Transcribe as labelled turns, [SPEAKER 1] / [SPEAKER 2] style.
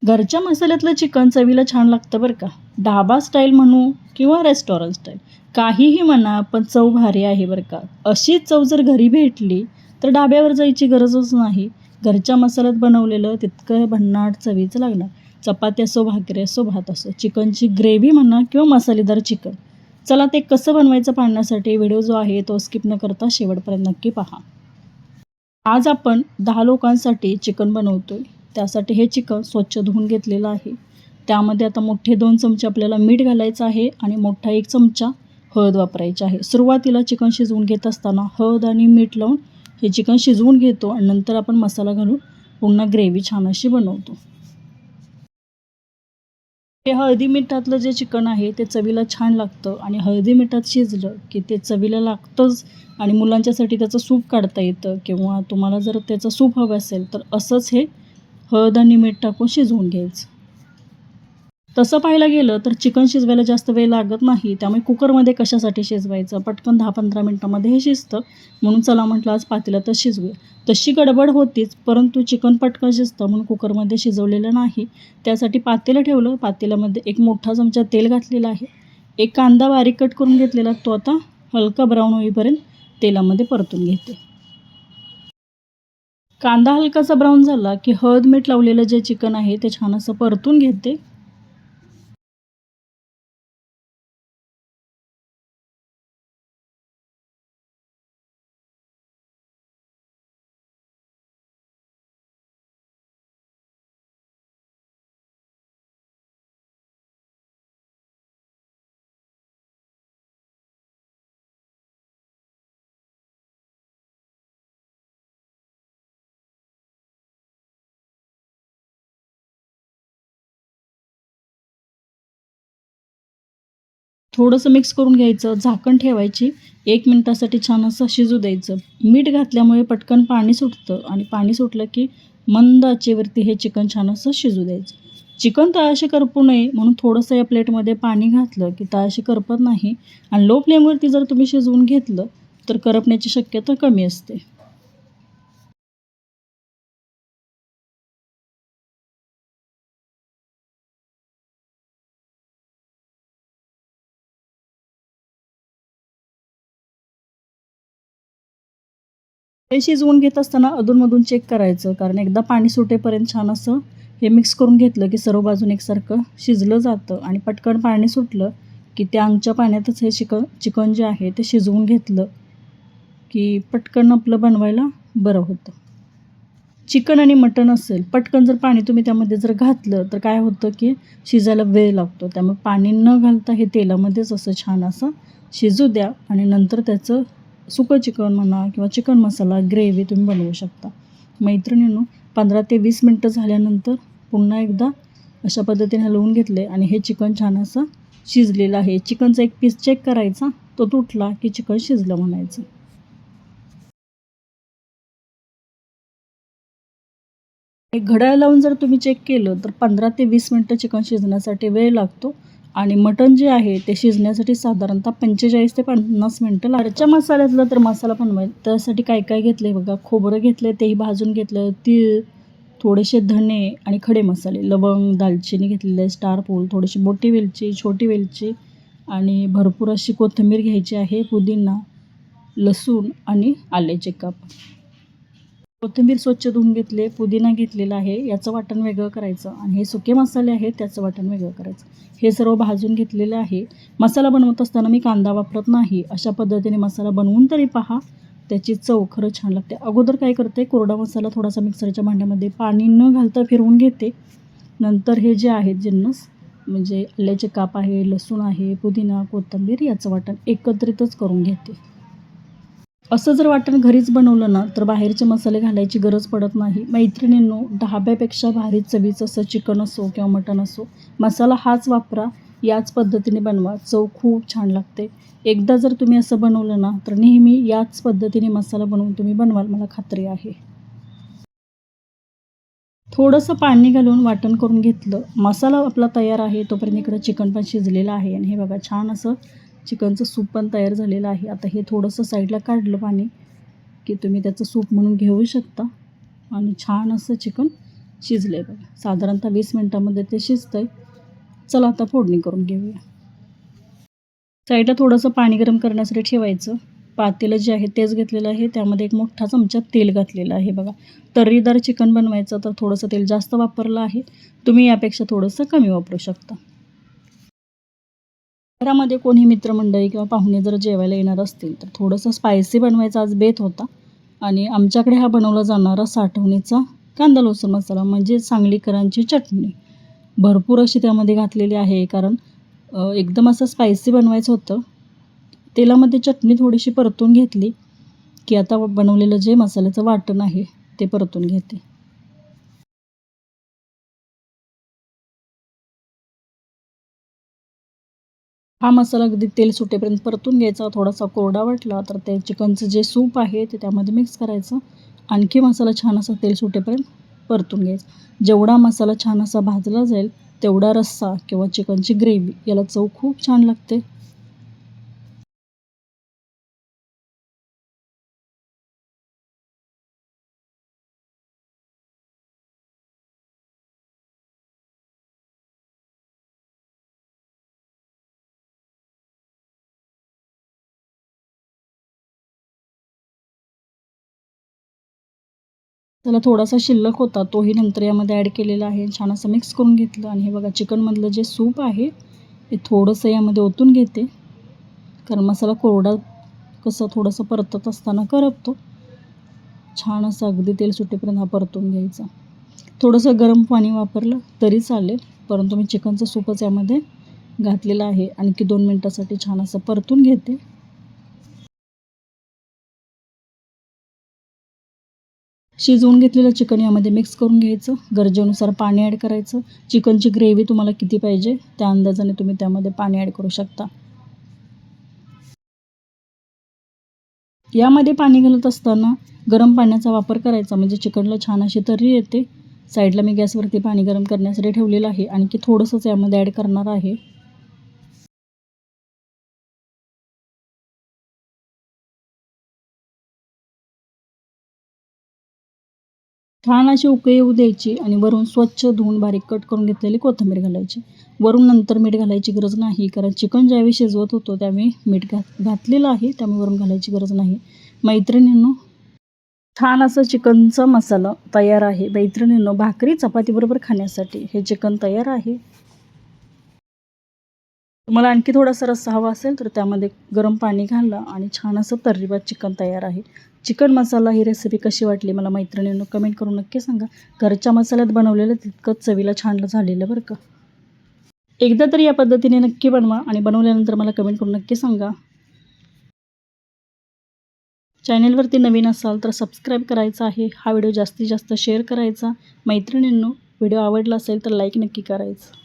[SPEAKER 1] घरच्या मसाल्यातलं चिकन चवीला छान लागतं बरं का. ढाबा स्टाईल म्हणू किंवा रेस्टॉरंट स्टाईल, काहीही म्हणा, पण चव भारी आहे बरं का. अशीच चव जर घरी भेटली तर डाब्यावर जायची गरजच नाही. घरच्या मसाल्यात बनवलेलं तितकं भन्नाट चवीचं लागणार. चपाती असो, भाकरी असो, भात असो, चिकनची ग्रेव्ही म्हणा किंवा मसालेदार चिकन. चला ते कसं बनवायचं पाहण्यासाठी व्हिडिओ जो आहे तो स्किप न करता शेवटपर्यंत नक्की पहा. आज आपण 10 लोकांसाठी चिकन बनवतोय. त्यासाठी हे चिकन स्वच्छ धुवून घेतलेलं आहे. त्यामध्ये आता मोठे 2 चमचे आपल्याला मीठ घालायचं आहे आणि मोठा 1 चमचा हळद वापरायची आहे. सुरुवातीला चिकन शिजवून घेत असताना हळद आणि मीठ लावून हे चिकन शिजवून घेतो आणि नंतर आपण मसाला घालून पुन्हा ग्रेव्ही छान अशी बनवतो. हे हळदी मिठातलं जे चिकन आहे ते चवीला छान लागतं आणि हळदी मिठात शिजलं की ते चवीला लागतंच. आणि मुलांच्यासाठी त्याचं सूप काढता येतं किंवा तुम्हाला जर त्याचं सूप हवं असेल तर असंच हे हळद आणि मीठ टाकून शिजवून घ्यायचं. तसं पाहायला गेलं तर चिकन शिजवायला जास्त वेळ लागत नाही. त्यामुळे कुकरमध्ये कशासाठी शिजवायचं, पटकन 10-15 मिनटामध्ये हे शिजतं. म्हणून चला म्हटलं आज पातेल्यातच शिजवूया. तशी गडबड होतीच, परंतु चिकन पटकन शिजतं म्हणून कुकरमध्ये शिजवलेलं नाही. त्यासाठी पातेलं ठेवलं. पातेल्यामध्ये 1 मोठा चमचा तेल घातलेला आहे. 1 कांदा बारीक कट करून घेतलेला, तो आता हलका ब्राऊन होईपर्यंत तेलामध्ये परतून घेते. कांदा हलकासा ब्राऊन झाला की हळद मीठ लावलेलं जे चिकन आहे ते छान असं परतून घेते. थोडंसं मिक्स करून घ्यायचं, झाकण ठेवायची, 1 मिनिटासाठी छान असं शिजू द्यायचं. मीठ घातल्यामुळे पटकन पाणी सुटतं आणि पाणी सुटलं की मंद आचेवरती हे चिकन छान असं शिजू द्यायचं. चिकन तळाशी करपू नये म्हणून थोडंसं या प्लेटमध्ये पाणी घातलं की तळाशी करपत नाही. आणि लो फ्लेमवरती जर तुम्ही शिजवून घेतलं तर करपण्याची शक्यता कमी असते. हे शिजवून घेत असताना अधूनमधून चेक करायचं, कारण एकदा पाणी सुटेपर्यंत छान असं हे मिक्स करून घेतलं की सर्व बाजून एकसारखं शिजलं जातं. आणि पटकन पाणी सुटलं की त्या अंगच्या पाण्यातच हे चिकन जे आहे ते शिजवून घेतलं की पटकन आपलं बनवायला बरं होतं. चिकन आणि मटण असेल, पटकन जर पाणी तुम्ही त्यामध्ये जर घातलं तर काय होतं की शिजायला वेळ लागतो. त्यामुळे पाणी न घालता हे तेलामध्येच असं छान असं शिजू द्या आणि नंतर त्याचं सुकं चिकन म्हणा किंवा चिकन मसाला ग्रेव्ही तुम्ही बनवू शकता. मैत्रिणींनो, 15 ते 20 मिनटं झाल्यानंतर पुन्हा एकदा अशा पद्धतीने हलवून घेतले आणि हे चिकन छान असं शिजलेलं आहे. चिकनचा 1 पीस चेक करायचा, तो तुटला की चिकन शिजलं म्हणायचं. एक घड्याळ लावून जर तुम्ही चेक केलं तर 15 ते 20 मिनटं चिकन शिजण्यासाठी वेळ लागतो आणि मटण जे आहे ते शिजण्यासाठी साधारणतः 45 ते 50 मिनटं घरच्या मसाल्यातलं तर मसाला बनवायला त्यासाठी काय काय घेतलं आहे बघा. खोबरं घेतलं, तेही भाजून घेतलं, तीळ, थोडेसे धणे आणि खडे मसाले, लवंग, दालचिनी घेतलेले आहे, स्टार फूल, थोडीशी मोठी वेलची, छोटी वेलची आणि भरपूर अशी कोथिंबीर घ्यायची आहे, पुदिना, लसूण आणि आल्याचे काप. कोथिंबीर स्वच्छ धुवून घेतले, पुदिना घेतलेला आहे, याचं वाटण वेगळं करायचं आणि हे सुके मसाले आहेत त्याचं वाटण वेगळं करायचं. हे सर्व भाजून घेतलेलं आहे. मसाला बनवत असताना मी कांदा वापरत नाही. अशा पद्धतीने मसाला बनवून तरी पहा, त्याची चव खरं छान लागते. अगोदर काय करते, कोरडा मसाला थोडासा मिक्सरच्या भांड्यामध्ये पाणी न घालता फिरवून घेते. नंतर हे जे आहेत जिन्नस म्हणजे आल्याचे काप आहे, लसूण आहे, पुदिना, कोथिंबीर याचं वाटण एकत्रितच करून घेते. असं जर वाटण घरीच बनवलं ना तर बाहेरचे मसाले घालायची गरज पडत नाही. मैत्रिणींनो, ढाब्यापेक्षा भारी चवीचं असं चिकन असो किंवा मटण असो, मसाला हाच वापरा, याच पद्धतीने बनवा, चव खूप छान लागते. एकदा जर तुम्ही असं बनवलं ना तर नेहमी याच पद्धतीने मसाला बनवून तुम्ही बनवाल, मला खात्री आहे. थोडंसं पाणी घालून वाटण करून घेतलं. मसाला आपला तयार आहे तोपर्यंत इकडं चिकन पण शिजलेलं आहे आणि हे बघा छान असं चिकनचं सूप पण तयार झालेलं आहे. आता हे थोडंसं साईडला काढलं पाणी की तुम्ही त्याचं सूप म्हणून घेऊ शकता आणि छान असं चिकन शिजलं आहे बघा, साधारणतः 20 मिनटामध्ये ते शिजतं आहे. चला आता फोडणी करून घेऊया. साईडला थोडंसं पाणी गरम करण्यासाठी ठेवायचं. पातेलं जे आहे तेच घेतलेलं आहे. त्यामध्ये 1 मोठा चमचा तेल घातलेलं आहे बघा. तर्रीदार चिकन बनवायचं तर थोडंसं तेल जास्त वापरलं आहे. तुम्ही यापेक्षा थोडंसं कमी वापरू शकता. घरामध्ये कोणी मित्रमंडळी किंवा पाहुणे जर जेवायला येणार असतील तर थोडंसं स्पायसी बनवायचा आज बेत होता आणि आमच्याकडे हा बनवला जाणारा साठवणीचा कांदा लसूण मसाला म्हणजे सांगलीकरांची चटणी. भरपूर अशी त्यामध्ये घातलेली आहे कारण एकदम असं स्पायसी बनवायचं होतं. तेलामध्ये चटणी थोडीशी परतून घेतली की आता बनवलेलं जे मसाल्याचं वाटण आहे ते परतून घेते. हा मसाला अगदी तेल सुटेपर्यंत परतून घ्यायचा. थोडासा कोरडा वाटला तर ते चिकनचं जे सूप आहे ते त्यामध्ये मिक्स करायचं. आणखी मसाला छान असा तेल सुटेपर्यंत परतून घ्यायचा. जेवढा मसाला छान असा भाजला जाईल तेवढा रस्सा किंवा चिकनची ग्रेव्ही याला चव खूप छान लागते. त्याला थोडासा शिल्लक होता तोही नंतर यामध्ये ॲड केलेला आहे. छान असं मिक्स करून घेतलं आणि हे बघा चिकनमधलं जे सूप आहे ते थोडंसं यामध्ये ओतून घेते. कारण मसाला कोरडा कसं थोडंसं परतत असताना करपतो. छान असं अगदी तेल सुटेपर्यंत हा परतून घ्यायचा. थोडंसं गरम पाणी वापरलं तरी चालेल, परंतु मी चिकनचं सूपच यामध्ये घातलेलं आहे. आणखी 2 मिनटासाठी छान असं परतून घेते. शिजवून घेतलेलं चिकन यामध्ये मिक्स करून घ्यायचं. गरजेनुसार पाणी ॲड करायचं. चिकनची ग्रेव्ही तुम्हाला किती पाहिजे त्या अंदाजाने तुम्ही त्यामध्ये पाणी ॲड करू शकता. यामध्ये पाणी घालत असताना गरम पाण्याचा वापर करायचा म्हणजे चिकनला छान अशी तर्री येते. साईडला मी गॅसवरती पाणी गरम करण्यासाठी ठेवलेलं आहे. आणखी थोडंसंच यामध्ये ॲड करणार आहे. छान अशी उकळी येऊ द्यायची आणि वरून स्वच्छ धुवून बारीक कट करून घेतलेली कोथिंबीर घालायची. वरून नंतर मीठ घालायची गरज नाही कारण चिकन ज्यावेळी शिजवत होतो त्यावेळी मीठ घातलेलं आहे, त्यामुळे वरून घालायची गरज नाही. मैत्रिणींनो, छान असं चिकनचा मसाला तयार आहे. मैत्रिणींनो, भाकरी चपातीबरोबर खाण्यासाठी हे चिकन तयार आहे. तुम्हाला आणखी थोडासा रस्सा हवा असेल तर त्यामध्ये गरम पाणी घाला आणि छान असं तर्रीपात चिकन तयार आहे. चिकन मसाला ही रेसिपी कशी वाटली मला मैत्रिणींनो कमेंट करून नक्की सांगा. घरच्या मसाल्यात बनवलेलं तितकंच चवीला छान झालेलं बरं का. एकदा तरी या पद्धतीने नक्की बनवा आणि बनवल्यानंतर मला कमेंट करून नक्की सांगा. चॅनेलवरती नवीन असाल तर सबस्क्राईब करायचं आहे. हा व्हिडिओ जास्तीत जास्त शेअर करायचा. मैत्रिणींनो, व्हिडिओ आवडला असेल तर लाईक नक्की करायचं.